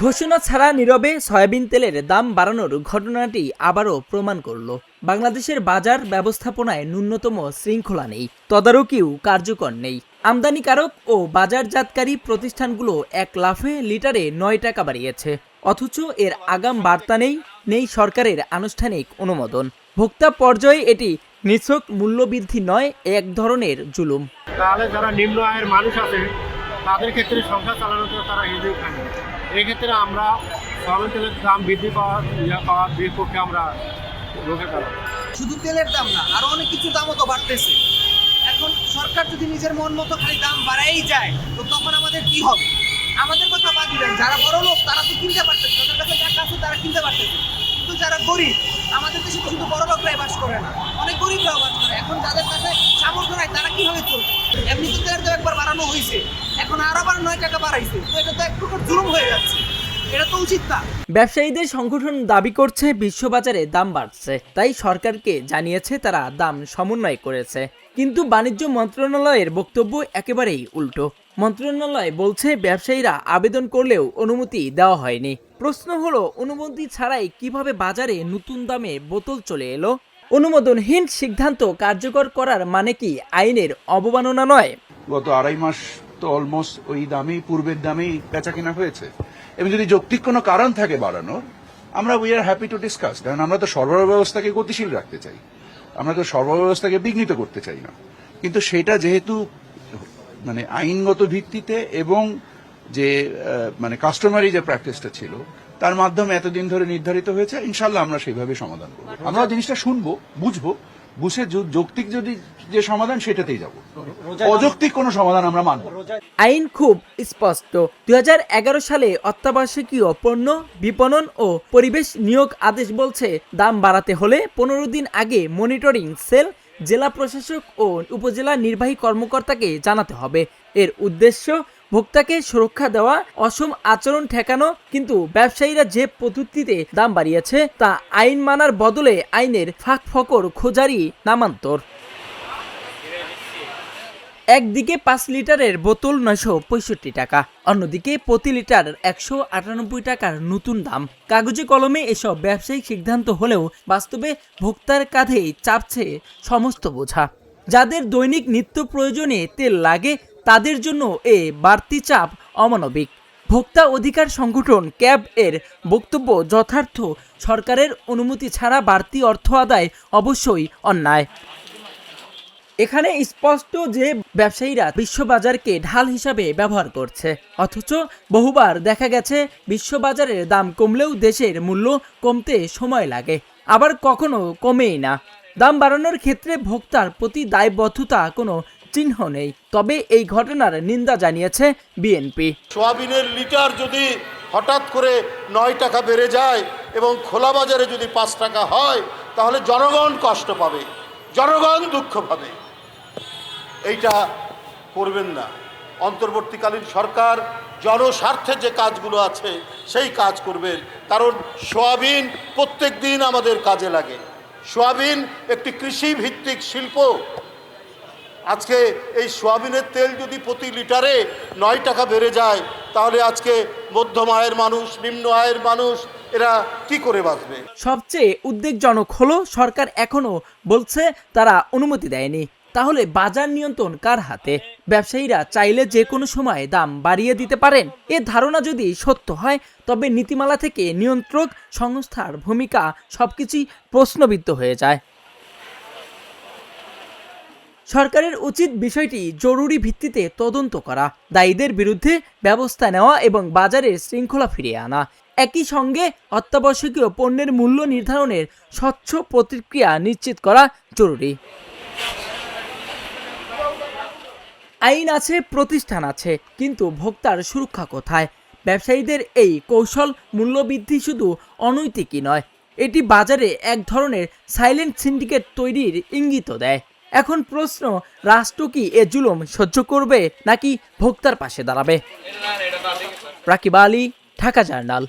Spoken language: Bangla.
ঘোষণা ছাড়া নীরবে সয়াবিন তেলের দাম বাড়ানোর ঘটনাটি আবারও প্রমাণ করল বাংলাদেশের বাজার ব্যবস্থাপনায় ন্যূনতম শৃঙ্খলা নেই, তদারকিও কার্যকর নেই। আমদানিকারক ও বাজারজাতকারী প্রতিষ্ঠানগুলো এক লাফে লিটারে ৯ টাকা বাড়িয়েছে, অথচ এর আগাম বার্তা নেই সরকারের আনুষ্ঠানিক অনুমোদন। ভোক্তা পর্যায়ে এটি নিছক মূল্যবৃদ্ধি নয়, এক ধরনের জুলুম। তাহলে যারা নিম্ন আয়ের মানুষ আছে তাদের ক্ষেত্রে সংসার চালানোর জন্য তারা হিসেবে খায়। এই ক্ষেত্রে আমরা সয়াবিন তেলের দাম বৃদ্ধি পাওয়ার বিপক্ষে আমরা রোখে দাঁড়াবো। শুধু তেলের দাম না, আরো অনেক কিছু দামও তো বাড়তেছে। এখন সরকার যদি নিজের মন মতো খালি দাম বাড়াই যায় তো তখন আমাদের কি হবে? আমাদের কথা বাদ দিবেন, যারা বড় লোক তারা তো কিনতে পারতেছে, তাদের কাছে টাকা আছে তারা কিনতে পারতেছে, কিন্তু যারা গরিব, আমাদের দেশে তো শুধু বড় লোকরাই বাস করে না, অনেক গরিবরাও বাস করে। এখন যাদের কাছে সামর্থ্য নাই তারা কিভাবে চলবে? এমনি তো তেলের দাম একবার বাড়ানো হয়েছে, এখন আবার ৯ টাকা বাড়াইছে, তো এটা তো এক প্রকার জুলুম হয়ে যাচ্ছে। এটা তো উচিত না। ব্যবসায়ীদের সংগঠন দাবি করছে বিশ্ববাজারে দাম বাড়ছে, তাই সরকারকে জানিয়েছে তারা দাম সমন্বয় করেছে। কিন্তু বাণিজ্য মন্ত্রণালয়ের বক্তব্য একেবারেই উল্টো। মন্ত্রণালয় বলছে ব্যবসায়ীরা আবেদন করলেও অনুমতি দেওয়া হয়নি। প্রশ্ন হলো, অনুমতি ছাড়াই কিভাবে বাজারে নতুন দামে বোতল চলে এলো? অনুমোদনহীন সিদ্ধান্ত কার্যকর করার মানে কি আইনের অবমাননা নয়? গত ২.৫ মাস তো অলমোস্ট ওই দামেই, পূর্বের দামেই বেচা কেনা হয়েছে। এবং যদি যৌক্তিক কোনো কারণ থাকে বাড়ানোর, আমরা we are happy to discuss. কারণ আমরা তো সরবরাহ ব্যবস্থাকে গতিশীল রাখতে চাই, আমরা তো সরবরাহ ব্যবস্থাকে বিঘ্নিত করতে চাই না। কিন্তু সেটা যেহেতু মানে আইনগত ভিত্তিতে এবং যে মানে কাস্টমারি যে প্র্যাকটিসটা ছিল তার মাধ্যমে এতদিন ধরে নির্ধারিত হয়েছে, ইনশাল্লাহ আমরা সেইভাবে সমাধান করবো। আমরা জিনিসটা শুনবো, বুঝবো, বুঝে যৌক্তিক যদি যে সমাধান সেটাতেই যাব, অযৌক্তিক কোনো সমাধান আমরা মানব। আইন খুব স্পষ্ট। ২০১১ সালে অত্যাবশ্যকীয় পণ্য বিপণন ও পরিবেশ নিয়োগ আদেশ বলছে, দাম বাড়াতে হলে ১৫ দিন আগে মনিটরিং সেল জেলা প্রশাসক ও উপজেলা নির্বাহী কর্মকর্তাকে জানাতে হবে। এর উদ্দেশ্য ভোক্তাকে সুরক্ষা দেওয়া, অসম আচরণ ঠেকানো। কিন্তু ব্যবসায়ীরা যে পদ্ধতিতে দাম বাড়িয়েছে তা আইন মানার বদলে আইনের ফাঁকফোকর খোঁজারই নামান্তর। একদিকে ৫ লিটারের বোতল ৯৬৫ টাকা, অন্যদিকে প্রতি লিটার ১৯৮ টাকার নতুন দাম। কাগজে কলমে এসব ব্যবসায়িক সিদ্ধান্ত হলেও বাস্তবে ভোক্তার কাঁধেই চাপছে সমস্ত বোঝা। যাদের দৈনিক নিত্য প্রয়োজনে তেল লাগে তাদের জন্য এ বাড়তি চাপ অমানবিক। ভোক্তা অধিকার সংগঠন ক্যাব এর বক্তব্য যথার্থ। সরকারের অনুমতি ছাড়া বাড়তি অর্থ আদায় অবশ্যই অন্যায়। এখানে স্পষ্ট যে ব্যবসায়ীরা বিশ্ববাজারকে ঢাল হিসাবে ব্যবহার করছে, অথচ বহুবার দেখা গেছে বিশ্ববাজারের দাম কমলেও দেশের মূল্য কমতে সময় লাগে, আবার কখনো কমেই না। দাম বাড়ানোর ক্ষেত্রে ভোক্তার প্রতি দায়বদ্ধতা কোনো চিহ্ন নেই। তবে এই ঘটনার নিন্দা জানিয়েছে বিএনপি। সোয়াবিনের লিটার যদি হঠাৎ করে ৯ টাকা বেড়ে যায় এবং খোলা বাজারে যদি ৫ টাকা হয় তাহলে জনগণ কষ্ট পাবে, জনগণ দুঃখ পাবে। এইটা করবেন না। অন্তর্বর্তীকালীন সরকার জনস্বার্থে যে কাজগুলো আছে সেই কাজ করবেন, কারণ সোয়াবিন প্রত্যেক দিন আমাদের কাজে লাগে। সোয়াবিন একটি কৃষিভিত্তিক শিল্প। আজকে এই সোয়াবিনের তেল যদি প্রতি লিটারে ৯ টাকা বেড়ে যায় তাহলে আজকে মধ্যম আয়ের মানুষ, নিম্ন আয়ের মানুষ এরা কি করে বাঁচবে? সবচেয়ে উদ্বেগজনক হলো সরকার এখনো বলছে তারা অনুমতি দেয়নি। তাহলে বাজার নিয়ন্ত্রণ কার হাতে? ব্যবসায়ীরা চাইলে যে কোনো সময় দাম বাড়িয়ে দিতে পারেন। এ ধারণা যদি সত্য হয় তবে নীতিমালা থেকে নিয়ন্ত্রক সংস্থার ভূমিকা সবকিছুই প্রশ্নবিদ্ধ হয়ে যায়। সরকারের উচিত বিষয়টি জরুরি ভিত্তিতে তদন্ত করা, দায়ীদের বিরুদ্ধে ব্যবস্থা নেওয়া এবং বাজারের শৃঙ্খলা ফিরিয়ে আনা। একই সঙ্গে অত্যাবশ্যকীয় পণ্যের মূল্য নির্ধারণের স্বচ্ছ প্রতিক্রিয়া নিশ্চিত করা জরুরি। আইন আছে, প্রতিষ্ঠান আছে, কিন্তু ভোক্তার সুরক্ষা কোথায়? ব্যবসায়ীদের এই কৌশল মূল্যবৃদ্ধি শুধু অনৈতিকই নয়, এটি বাজারে এক ধরনের সাইলেন্ট সিন্ডিকেট তৈরির ইঙ্গিত দেয়। এখন প্রশ্ন, রাষ্ট্র কি এ জুলুম সহ্য করবে নাকি ভোক্তার পাশে দাঁড়াবে? রাকিব আলী, ঢাকা জার্নাল।